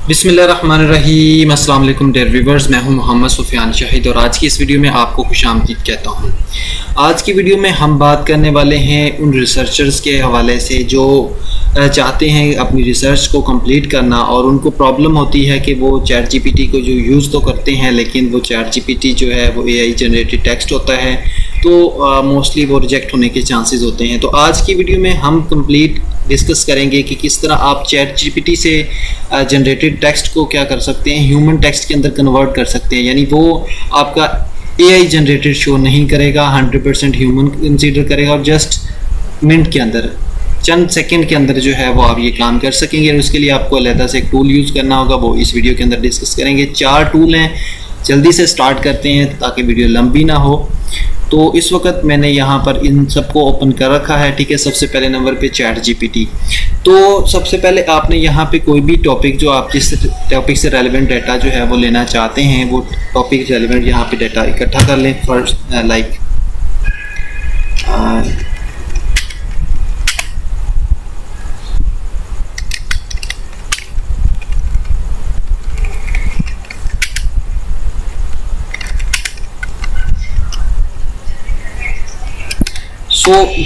बिस्मिल्लाहिर्रहमानिर्रहीम। अस्सलाम वालेकुम डियर व्यूअर्स, मैं हूं मोहम्मद सुफियान शाहिद और आज की इस वीडियो में आपको खुशामदीद कहता हूं। आज की वीडियो में हम बात करने वाले हैं उन रिसर्चर्स के हवाले से जो चाहते हैं अपनी रिसर्च को कंप्लीट करना और उनको प्रॉब्लम होती है कि वो चैट जीपीटी को जो यूज़ तो करते हैं लेकिन वो चैट जीपीटी जो है वो एआई जनरेटेड टेक्स्ट होता है तो मोस्टली वो रिजेक्ट होने के चांसेस होते हैं। तो आज की वीडियो में हम कंप्लीट डिस्कस करेंगे कि किस तरह आप चैट जीपीटी से जनरेटेड टेक्स्ट को क्या कर सकते हैं, ह्यूमन टेक्स्ट के अंदर कन्वर्ट कर सकते हैं। यानी वो आपका एआई जनरेटेड शो नहीं करेगा, 100% ह्यूमन कंसीडर करेगा और जस्ट मिनट के अंदर, चंद सेकंड के अंदर जो है वो आप ये काम कर सकेंगे। और उसके लिए आपको अलग से एक टूल यूज़ करना होगा, वो इस वीडियो के अंदर डिस्कस करेंगे। 4 टूल हैं, जल्दी से स्टार्ट करते हैं ताकि वीडियो लंबी ना हो। तो इस वक्त मैंने यहाँ पर इन सबको ओपन कर रखा है, ठीक है। सबसे पहले नंबर पे चैट जीपीटी। तो सबसे पहले आपने यहाँ पे कोई भी टॉपिक, जो आप जिस टॉपिक से रेलेवेंट डाटा जो है वो लेना चाहते हैं, वो टॉपिक रेलेवेंट यहाँ पे डाटा इकट्ठा कर लें। First like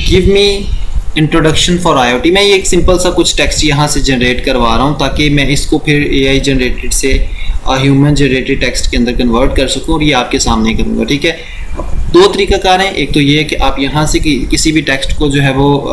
give me introduction for IoT. मैं ये एक सिंपल सा कुछ टेक्स्ट यहाँ से जनरेट करवा रहा हूँ ताकि मैं इसको फिर एआई जनरेटेड से ह्यूमन जनरेटेड टेक्स्ट के अंदर कन्वर्ट कर सकूँ और ये आपके सामने करूँगा, ठीक है। 2 तरीक़ाकार हैं। एक तो ये है कि आप यहाँ से किसी भी टेक्स्ट को जो है वो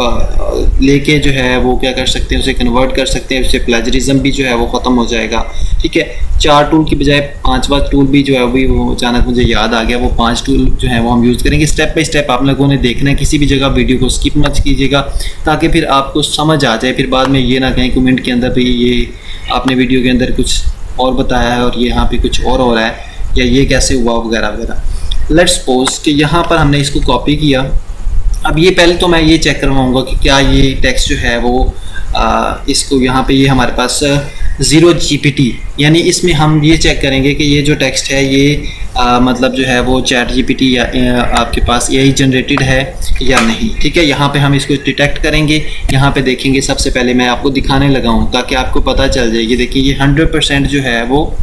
लेके जो है वो क्या कर सकते हैं, उसे कन्वर्ट कर सकते हैं, उससे प्लेजरिज्म भी जो है वो ख़त्म हो जाएगा, ठीक है। 4 टूल की बजाय 5वां टूल भी जो है अभी वो अचानक मुझे याद आ गया, वो 5 टूल जो है वो हम यूज़ करेंगे। स्टेप बाय स्टेप आप लोगों ने देखना है, किसी भी जगह वीडियो को स्किप मत कीजिएगा ताकि फिर आपको समझ आ जाए। फिर बाद में ये ना कहें कमेंट के अंदर भी ये आपने वीडियो के अंदर कुछ और बताया है और ये यहाँ पे कुछ और हो रहा है या ये कैसे हुआ वगैरह वगैरह। लेट्स सपोज कि यहाँ पर हमने इसको कॉपी किया। अब ये पहले तो मैं ये चेक करवाऊँगा कि क्या ये टेक्स्ट जो है वो इसको यहाँ पे ये हमारे पास 0 जीपीटी, यानी इसमें हम ये चेक करेंगे कि ये जो टेक्स्ट है ये मतलब जो है वो चैट जीपीटी या आपके पास एआई जनरेटेड है या नहीं, ठीक है। यहाँ पे हम इसको डिटेक्ट करेंगे। यहाँ पे देखेंगे, सबसे पहले मैं आपको दिखाने लगा हूँ ताकि आपको पता चल जाए। ये देखिए, ये 100% जो है वो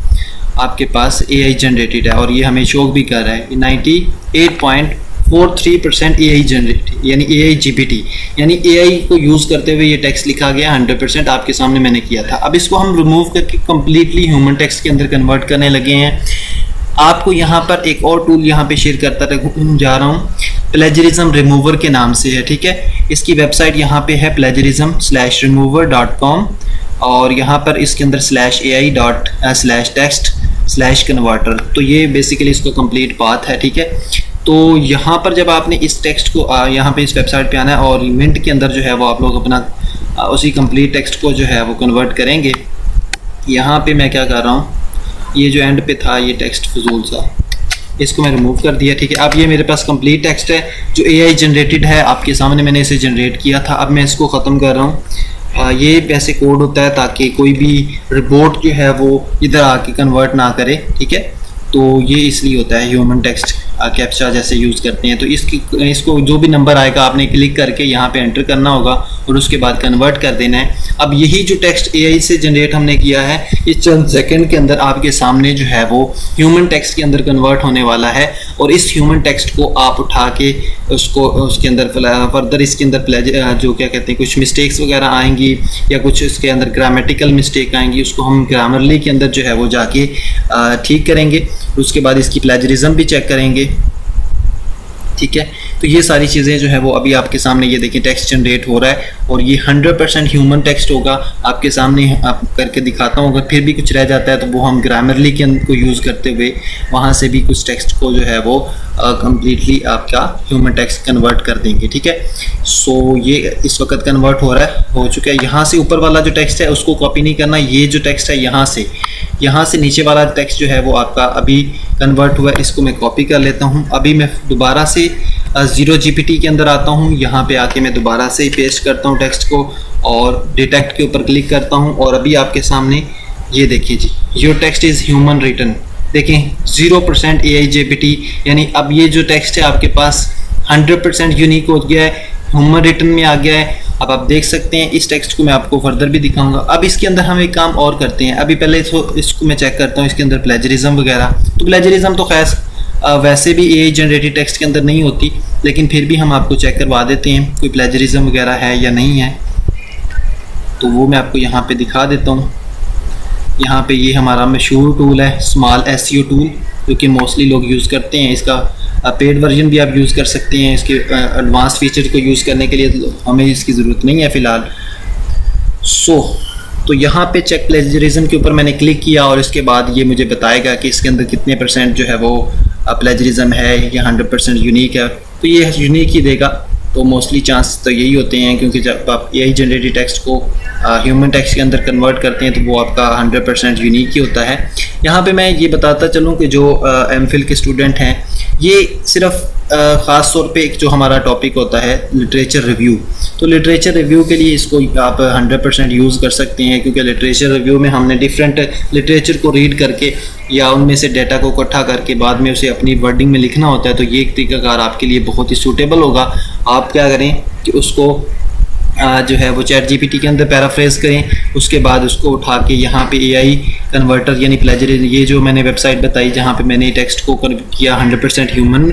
आपके पास एआई जनरेटेड है और ये हमें शो भी कर रहा है 98.43% एआई जनरेटेड, यानी एआई जीपीटी, यानी एआई को यूज़ करते हुए ये टेक्स्ट लिखा गया 100%। आपके सामने मैंने किया था। अब इसको हम रिमूव करके कम्प्लीटली ह्यूमन टेक्स्ट के अंदर कन्वर्ट करने लगे हैं। आपको यहाँ पर एक और टूल यहाँ पे शेयर करता जा रहा हूँ, प्लेजरिज्म रिमूवर के नाम से है, ठीक है। इसकी वेबसाइट यहाँ पे है plagiarism/remover.com और यहाँ पर इसके अंदर /ai./text/converter। तो ये बेसिकली इसका कंप्लीट पाथ है, ठीक है। तो यहाँ पर जब आपने इस टेक्स्ट को यहाँ पे इस वेबसाइट पे आना है और मिनट के अंदर जो है वो आप लोग अपना उसी कंप्लीट टेक्स्ट को जो है वो कन्वर्ट करेंगे। यहाँ पे मैं क्या कर रहा हूँ, ये जो एंड पे था ये टेक्स्ट फजूल सा, इसको मैं रिमूव कर दिया, ठीक है। अब ये मेरे पास कंप्लीट टेक्स्ट है जो एआई जनरेटेड है, आपके सामने मैंने इसे जनरेट किया था। अब मैं इसको ख़त्म कर रहा हूँ। ये वैसे कोड होता है ताकि कोई भी रिपोर्ट जो है वो इधर आके कन्वर्ट ना करे, ठीक है। तो ये इसलिए होता है, ह्यूमन टेक्स्ट कैप्चा जैसे यूज़ करते हैं। तो इसको जो भी नंबर आएगा आपने क्लिक करके यहाँ पे एंटर करना होगा और उसके बाद कन्वर्ट कर देना है। अब यही जो टेक्स्ट एआई से जनरेट हमने किया है, ये चंद सेकंड के अंदर आपके सामने जो है वो ह्यूमन टेक्स्ट के अंदर कन्वर्ट होने वाला है। और इस ह्यूमन टेक्स्ट को आप उठा के उसको उसके अंदर फर्दर इसके अंदर जो क्या कहते हैं कुछ मिस्टेक्स वगैरह आएंगी या कुछ इसके अंदर ग्रामेटिकल मिस्टेक आएंगी, उसको हम ग्रामरली के अंदर जो है वो जाके ठीक करेंगे। उसके बाद इसकी प्लेजरिज्म भी चेक करेंगे, ठीक है। तो ये सारी चीज़ें जो है वो अभी आपके सामने, ये देखिए टेक्स्ट जनरेट हो रहा है और ये 100% ह्यूमन टेक्स्ट होगा। आपके सामने आप करके दिखाता हूँ, अगर फिर भी कुछ रह जाता है तो वो हम ग्रामरली के को यूज़ करते हुए वहाँ से भी कुछ टेक्स्ट को जो है वो कम्प्लीटली आपका ह्यूमन टेक्स्ट कन्वर्ट कर देंगे, ठीक है। सो ये इस वक्त कन्वर्ट हो रहा है, हो चुका है। यहाँ से ऊपर वाला जो टेक्स्ट है उसको कॉपी नहीं करना, ये जो टेक्स्ट है यहाँ से नीचे वाला टेक्स्ट जो है वो आपका अभी कन्वर्ट हुआ है, इसको मैं कॉपी कर लेता हूँ। अभी मैं दोबारा से 0 जीपीटी के अंदर आता हूँ, यहाँ पे आके मैं दोबारा से पेस्ट करता हूँ टेक्स्ट को और डिटेक्ट के ऊपर क्लिक करता हूँ और अभी आपके सामने ये देखिए जी, your text is human written. देखें 0% एआई जीपीटी, यानी अब ये जो टेक्स्ट है आपके पास 100% यूनिक हो गया है, ह्यूमन रिटन में आ गया है अब आप देख सकते हैं इस टेक्स्ट को मैं आपको फर्दर भी दिखाऊंगा। अब इसके अंदर हम एक काम और करते हैं, अभी पहले इसको मैं चेक करता हूँ इसके अंदर प्लेजरिज्म वगैरह। तो प्लेजरिज्म तो खैर वैसे भी AI जनरेटेड टेक्स्ट के अंदर नहीं होती, लेकिन फिर भी हम आपको चेक करवा देते हैं कोई प्लेजरिज्म वगैरह है या नहीं है। तो वो मैं आपको यहाँ पे दिखा देता हूँ। यहाँ पे ये हमारा मशहूर टूल है स्मॉल SEO टूल, जो कि मोस्टली लोग यूज़ करते हैं। इसका पेड वर्जन भी आप यूज़ कर सकते हैं। इसके एडवांस फीचर को यूज़ करने के लिए हमें इसकी ज़रूरत नहीं है फ़िलहाल। तो यहाँ पे चेक प्लेजरिज्म के ऊपर मैंने क्लिक किया और इसके बाद ये मुझे बताएगा कि इसके अंदर कितने % जो है वो प्लेजरिज्म है या 100% यूनिक है। तो ये यूनिक ही देगा। तो मोस्टली चांस तो यही होते हैं, क्योंकि जब आप AI जनरेटेड टेक्स्ट को ह्यूमन टेक्स्ट के अंदर कन्वर्ट करते हैं तो वो आपका 100% यूनिक ही होता है। यहाँ पे मैं ये बताता चलूँ कि जो MPhil के स्टूडेंट हैं, ये सिर्फ ख़ास तौर पे एक जो हमारा टॉपिक होता है लिटरेचर रिव्यू, तो लिटरेचर रिव्यू के लिए इसको आप 100% यूज़ कर सकते हैं, क्योंकि लिटरेचर रिव्यू में हमने डिफरेंट लिटरेचर को रीड करके या उनमें से डेटा को इकट्ठा करके बाद में उसे अपनी वर्डिंग में लिखना होता है। तो ये एक तरीकाकार आपके लिए बहुत ही सूटेबल होगा। आप क्या करें कि उसको जो है वो ChatGPT के अंदर पैराफ्रेज करें, उसके बाद उसको उठा के यहाँ पे AI कन्वर्टर यानी प्लेजरिज्म, ये जो मैंने वेबसाइट बताई जहाँ पे मैंने टेक्स्ट को किया 100% ह्यूमन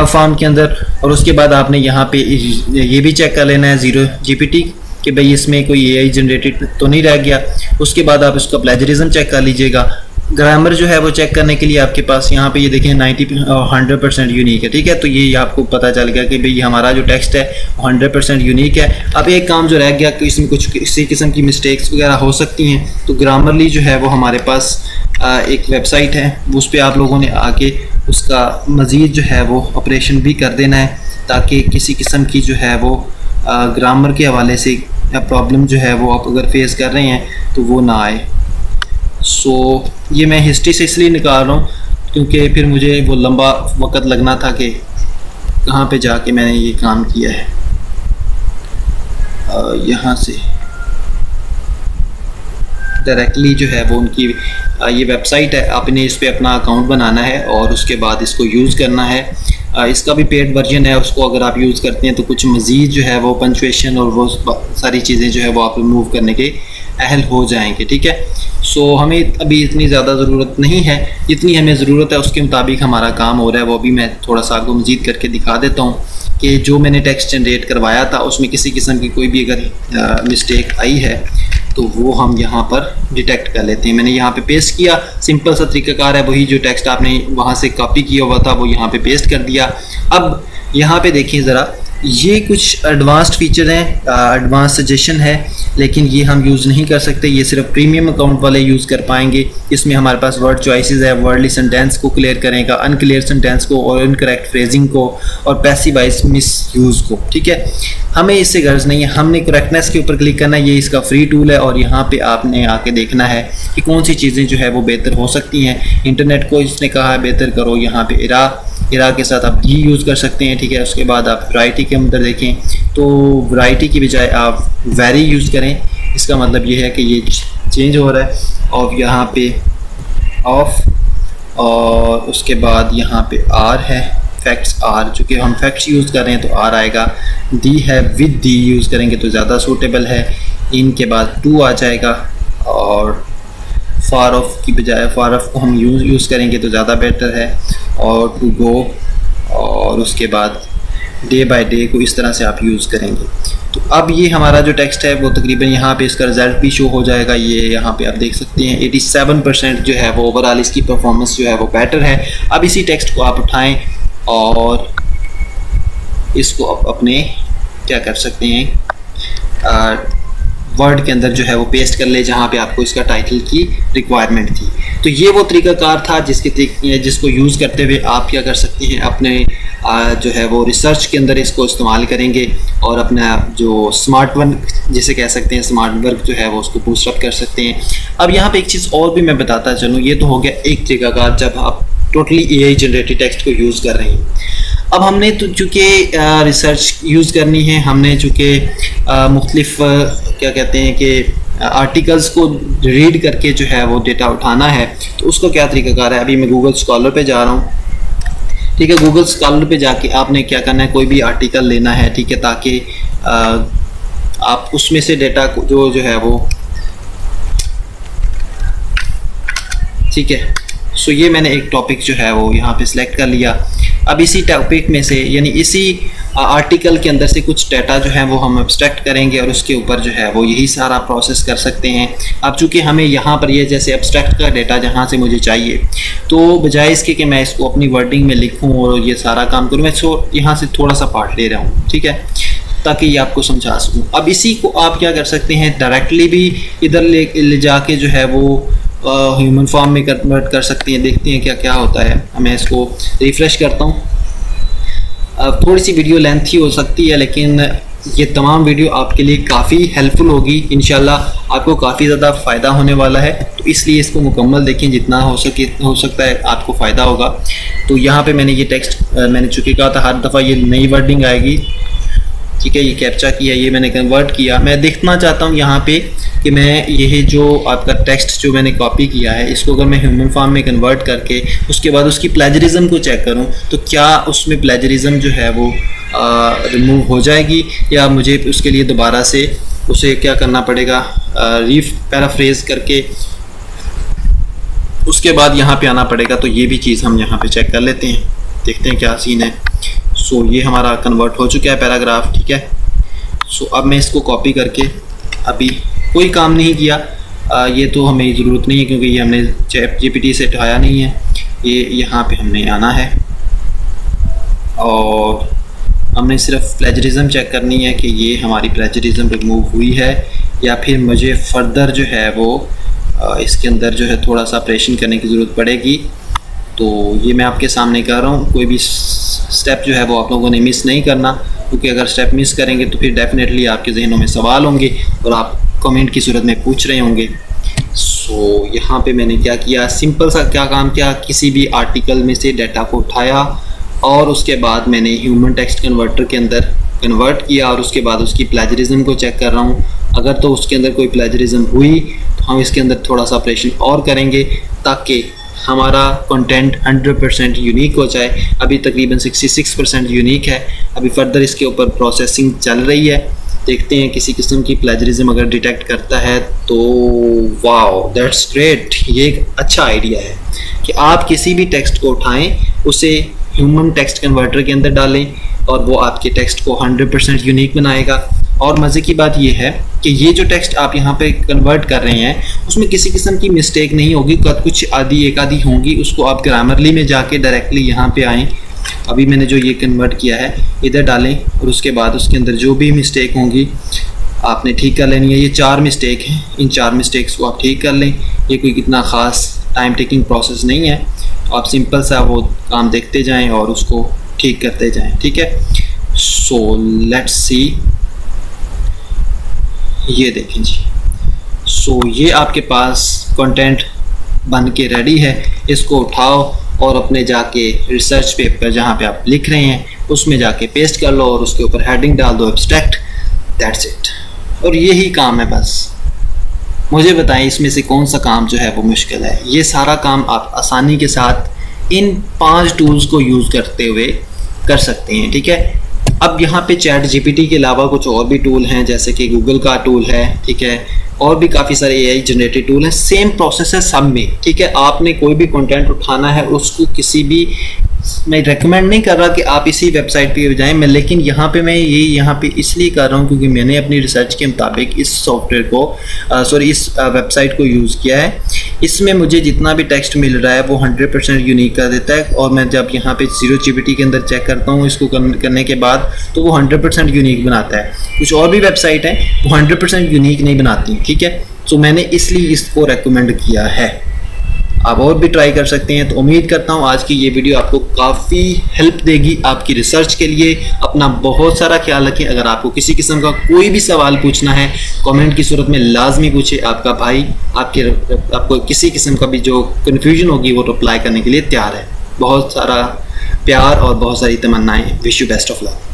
फॉर्म के अंदर, और उसके बाद आपने यहाँ पे ये भी चेक कर लेना है ज़ीरो GPT कि भाई इसमें कोई AI जनरेटेड तो नहीं रह गया। उसके बाद आप उसका प्लेजरिज्म चेक कर लीजिएगा। ग्रामर जो है वो चेक करने के लिए आपके पास यहाँ पे ये देखें 100% यूनिक है, ठीक है। तो ये आपको पता चल गया कि भाई हमारा जो टेक्स्ट है वो 100% यूनिक है। अब एक काम जो रह गया कि इसमें कुछ किसी किस्म की मिस्टेक्स वगैरह हो सकती हैं, तो ग्रामरली जो है वो हमारे पास एक वेबसाइट है, उस पर आप लोगों ने आके उसका मज़ीद जो है वो ऑपरेशन भी कर देना है, ताकि किसी किस्म की जो है वो ग्रामर के हवाले से या प्रॉब्लम जो है वो आप अगर फेस कर रहे हैं तो वो ना आए। ये मैं हिस्ट्री से इसलिए निकाल रहा हूँ क्योंकि फिर मुझे वो लंबा वक्त लगना था कि कहाँ पे जाके मैंने ये काम किया है। यहाँ से डायरेक्टली जो है वो उनकी ये वेबसाइट है, आपने इस पर अपना अकाउंट बनाना है और उसके बाद इसको यूज़ करना है। इसका भी पेड वर्जन है, उसको अगर आप यूज़ करते हैं तो कुछ मज़ीद जो है वो पंचुएशन और वो सारी चीज़ें जो है वो आप रिमूव करने के अहल हो जाएंगे, ठीक है। हमें अभी इतनी ज़्यादा ज़रूरत नहीं है, जितनी हमें ज़रूरत है उसके मुताबिक हमारा काम हो रहा है। वो भी मैं थोड़ा सा आपको मज़ीद करके दिखा देता हूँ कि जो मैंने टेक्स्ट जनरेट करवाया था उसमें किसी किस्म की कोई भी अगर मिस्टेक आई है तो वो हम यहाँ पर डिटेक्ट कर लेते हैं। मैंने यहाँ पे पेस्ट किया, सिंपल सा तरीकाकार है, वही जो टेक्स्ट आपने वहाँ से कॉपी किया हुआ था वो यहाँ पे पेस्ट कर दिया। अब यहाँ पे देखिए ज़रा, ये कुछ एडवांस्ड फीचर हैं, एडवांस सजेशन है, लेकिन ये हम यूज़ नहीं कर सकते, ये सिर्फ प्रीमियम अकाउंट वाले यूज़ कर पाएंगे। इसमें हमारे पास वर्ड चॉइसेस है, वर्डली सेंटेंस को क्लियर करेगा, अनक्लियर सेंटेंस को और इनकरेक्ट फ्रेजिंग को और पैसिव वॉइस मिस यूज़ को, ठीक है। हमें इससे गर्ज नहीं है, हमने करेक्टनेस के ऊपर क्लिक करना है। ये इसका फ्री टूल है और यहाँ पे आपने आके देखना है कि कौन सी चीज़ें जो है वो बेहतर हो सकती हैं। इंटरनेट को इसने कहा है बेहतर करो, यहाँ पे इरा के साथ आप ये यूज़ कर सकते हैं, ठीक है। उसके बाद आप वैरायटी के अंदर देखें तो वैरायटी की बजाय आप वेरी यूज़ करें। इसका मतलब ये है कि ये चेंज हो रहा है। और यहाँ पे ऑफ, और उसके बाद यहाँ पे आर है, फैक्ट्स आर, चूँकि हम फैक्ट्स यूज़ कर रहे हैं तो आर आएगा। दी है, विद दी यूज़ करेंगे तो ज़्यादा सूटेबल है। इनके बाद टू आ जाएगा और फार ऑफ की बजाय फार ऑफ को हम यूज़ करेंगे तो ज़्यादा बेटर है। और टू गो, और उसके बाद डे बाय डे को इस तरह से आप यूज़ करेंगे। तो अब ये हमारा जो टेक्स्ट है वो तकरीबन यहाँ पे इसका रिज़ल्ट भी शो हो जाएगा। ये यहाँ पे आप देख सकते हैं 87% जो है वो ओवरऑल इसकी परफॉर्मेंस जो है वो बेटर है। अब इसी टेक्स्ट को आप उठाएं और इसको अपने क्या कर सकते हैं वर्ड के अंदर जो है वो पेस्ट कर ले जहाँ पे आपको इसका टाइटल की रिक्वायरमेंट थी। तो ये वो तरीकाकार था जिसको यूज़ करते हुए आप क्या कर सकते हैं, अपने जो है वो रिसर्च के अंदर इसको इस्तेमाल करेंगे और अपना जो स्मार्ट वर्क जिसे कह सकते हैं, स्मार्ट वर्क जो है वो उसको बूस्टअप कर सकते हैं। अब यहाँ पे एक चीज़ और भी मैं बताता चलूँ, ये तो हो गया एक तरीकाकार जब आप टोटली AI जनरेटेड टेक्स्ट को यूज़ कर रहे हैं। अब हमने तो चूँकि रिसर्च यूज़ करनी है, हमने चूँकि मुख्तलिफ क्या कहते हैं कि आर्टिकल्स को रीड करके जो है वो डेटा उठाना है, तो उसका क्या तरीकाकार है। अभी मैं गूगल स्कॉलर पे जा रहा हूँ, ठीक है। गूगल स्कॉलर पे जाके आपने क्या करना है, कोई भी आर्टिकल लेना है, ठीक है, ताकि आप उसमें से डेटा को जो है वो, ठीक है। सो ये मैंने एक टॉपिक जो है वो यहाँ पे सिलेक्ट कर लिया। अब इसी टॉपिक में से यानी इसी आर्टिकल के अंदर से कुछ डाटा जो है वो हम एब्स्ट्रैक्ट करेंगे और उसके ऊपर जो है वो यही सारा प्रोसेस कर सकते हैं। अब चूँकि हमें यहाँ पर ये जैसे एब्स्ट्रैक्ट का डाटा जहाँ से मुझे चाहिए, तो बजाय इसके कि मैं इसको अपनी वर्डिंग में लिखूँ और ये सारा काम करूँ, मैं यहाँ से थोड़ा सा पार्ट ले रहा हूँ, ठीक है, ताकि ये आपको समझा सकूँ। अब इसी को आप क्या कर सकते हैं, डायरेक्टली भी इधर ले जाके जो है वो ह्यूमन फॉर्म में कन्वर्ट कर सकते हैं। देखते हैं क्या क्या होता है। मैं इसको रिफ़्रेश करता हूँ। अब थोड़ी सी वीडियो लेंथी हो सकती है, लेकिन ये तमाम वीडियो आपके लिए काफ़ी हेल्पफुल होगी। इंशाल्लाह आपको काफ़ी ज़्यादा फ़ायदा होने वाला है, तो इसलिए इसको मुकम्मल देखें, जितना हो सकता है आपको फ़ायदा होगा। तो यहाँ पे मैंने ये टेक्स्ट, मैंने चूँकि कहा था हर दफ़ा ये नई वर्डिंग आएगी, ठीक है। ये कैप्चा किया, ये मैंने कन्वर्ट किया। मैं देखना चाहता हूँ यहाँ पे कि मैं ये जो आपका टेक्स्ट जो मैंने कॉपी किया है, इसको अगर मैं ह्यूमन फॉर्म में कन्वर्ट करके उसके बाद उसकी प्लेजरिज्म को चेक करूँ, तो क्या उसमें प्लेजरिज्म जो है वो रिमूव हो जाएगी, या मुझे उसके लिए दोबारा से उसे क्या करना पड़ेगा, पैराफ्रेज करके उसके बाद यहाँ पे आना पड़ेगा। तो ये भी चीज़ हम यहाँ पे चेक कर लेते हैं, देखते हैं क्या सीन है। सो ये हमारा कन्वर्ट हो चुका है पैराग्राफ, ठीक है। सो अब मैं इसको कॉपी करके, अभी कोई काम नहीं किया, ये तो हमें ज़रूरत नहीं है क्योंकि ये हमने ChatGPT से उठाया नहीं है। ये यहाँ पे हमने आना है और हमने सिर्फ प्लेजरिज्म चेक करनी है कि ये हमारी प्लेजरिज्म रिमूव हुई है, या फिर मुझे फर्दर जो है वो इसके अंदर जो है थोड़ा सा ऑपरेशन करने की ज़रूरत पड़ेगी। तो ये मैं आपके सामने कर रहा हूँ। कोई भी स्टेप जो है वो आप लोगों ने मिस नहीं करना, क्योंकि अगर स्टेप मिस करेंगे तो फिर डेफिनेटली आपके जहनों में सवाल होंगे और आप कमेंट की सूरत में पूछ रहे होंगे। सो यहाँ पे मैंने क्या किया, सिंपल सा क्या काम किया, किसी भी आर्टिकल में से डाटा को उठाया और उसके बाद मैंने ह्यूमन टेक्स्ट कन्वर्टर के अंदर कन्वर्ट किया और उसके बाद उसकी प्लेजरिज्म को चेक कर रहा हूँ। अगर तो उसके अंदर कोई प्लेजरिज्म हुई तो हम इसके अंदर थोड़ा सा ऑपरेशन और करेंगे ताकि हमारा कंटेंट 100% यूनिक हो जाए। अभी तकरीबन 66% यूनिक है। अभी फर्दर इसके ऊपर प्रोसेसिंग चल रही है। देखते हैं किसी किस्म की प्लेजरिज्म अगर डिटेक्ट करता है तो वाओ दैट्स ग्रेट। ये एक अच्छा आइडिया है कि आप किसी भी टेक्स्ट को उठाएं, उसे ह्यूमन टेक्स्ट कन्वर्टर के अंदर डालें और वो आपके टेक्स्ट को 100% यूनिक बनाएगा। और मज़े की बात यह है कि ये जो टेक्स्ट आप यहाँ पे कन्वर्ट कर रहे हैं उसमें किसी किस्म की मिस्टेक नहीं होगी। कुछ एक आधी होंगी, उसको आप ग्रामरली में जाके डायरेक्टली यहाँ पे आएँ। अभी मैंने जो ये कन्वर्ट किया है इधर डालें और उसके बाद उसके अंदर जो भी मिस्टेक होंगी आपने ठीक कर लेनी है। ये 4 मिस्टेक हैं, इन 4 मिस्टेक्स को आप ठीक कर लें। ये कोई कितना ख़ास टाइम टेकिंग प्रोसेस नहीं है, तो आप सिंपल सा वो काम देखते जाएं और उसको ठीक करते जाएं, ठीक है। सो लेट्स सी, ये देखें जी। सो ये आपके पास कंटेंट बन के रेडी है। इसको उठाओ और अपने जाके रिसर्च पेपर जहाँ पे आप लिख रहे हैं उसमें जाके पेस्ट कर लो और उसके ऊपर हेडिंग डाल दो एब्स्ट्रैक्ट, दैट्स इट। और यही काम है बस। मुझे बताएं इसमें से कौन सा काम जो है वो मुश्किल है। ये सारा काम आप आसानी के साथ इन 5 टूल्स को यूज़ करते हुए कर सकते हैं, ठीक है। अब यहाँ पे ChatGPT के अलावा कुछ और भी टूल हैं, जैसे कि गूगल का टूल है, ठीक है, और भी काफ़ी सारे AI जनरेटेड टूल हैं। सेम प्रोसेस है सब में, ठीक है। आपने कोई भी कंटेंट उठाना है उसको किसी भी, मैं रेकमेंड नहीं कर रहा कि आप इसी वेबसाइट पे जाएं, मैं लेकिन यहाँ पे मैं ये यहाँ पे इसलिए कर रहा हूँ क्योंकि मैंने अपनी रिसर्च के मुताबिक इस सॉफ्टवेयर को इस वेबसाइट को यूज़ किया है। इसमें मुझे जितना भी टेक्स्ट मिल रहा है वो 100% यूनिक कर देता है। और मैं जब यहाँ पे ZeroGPT के अंदर चेक करता हूँ इसको करने के बाद, तो वो 100% यूनिक बनाता है। कुछ और भी वेबसाइट हैं वो 100% यूनिक नहीं बनाती, ठीक है। तो मैंने इसलिए इसको रेकमेंड किया है। आप और भी ट्राई कर सकते हैं। तो उम्मीद करता हूँ आज की ये वीडियो आपको काफ़ी हेल्प देगी आपकी रिसर्च के लिए। अपना बहुत सारा ख्याल रखें। अगर आपको किसी किस्म का कोई भी सवाल पूछना है कमेंट की सूरत में लाजमी पूछे। आपका भाई आपको किसी किस्म का भी जो कन्फ्यूजन होगी वो रिप्लाई करने के लिए तैयार है। बहुत सारा प्यार और बहुत सारी तमन्नाएं। Wish you best of luck.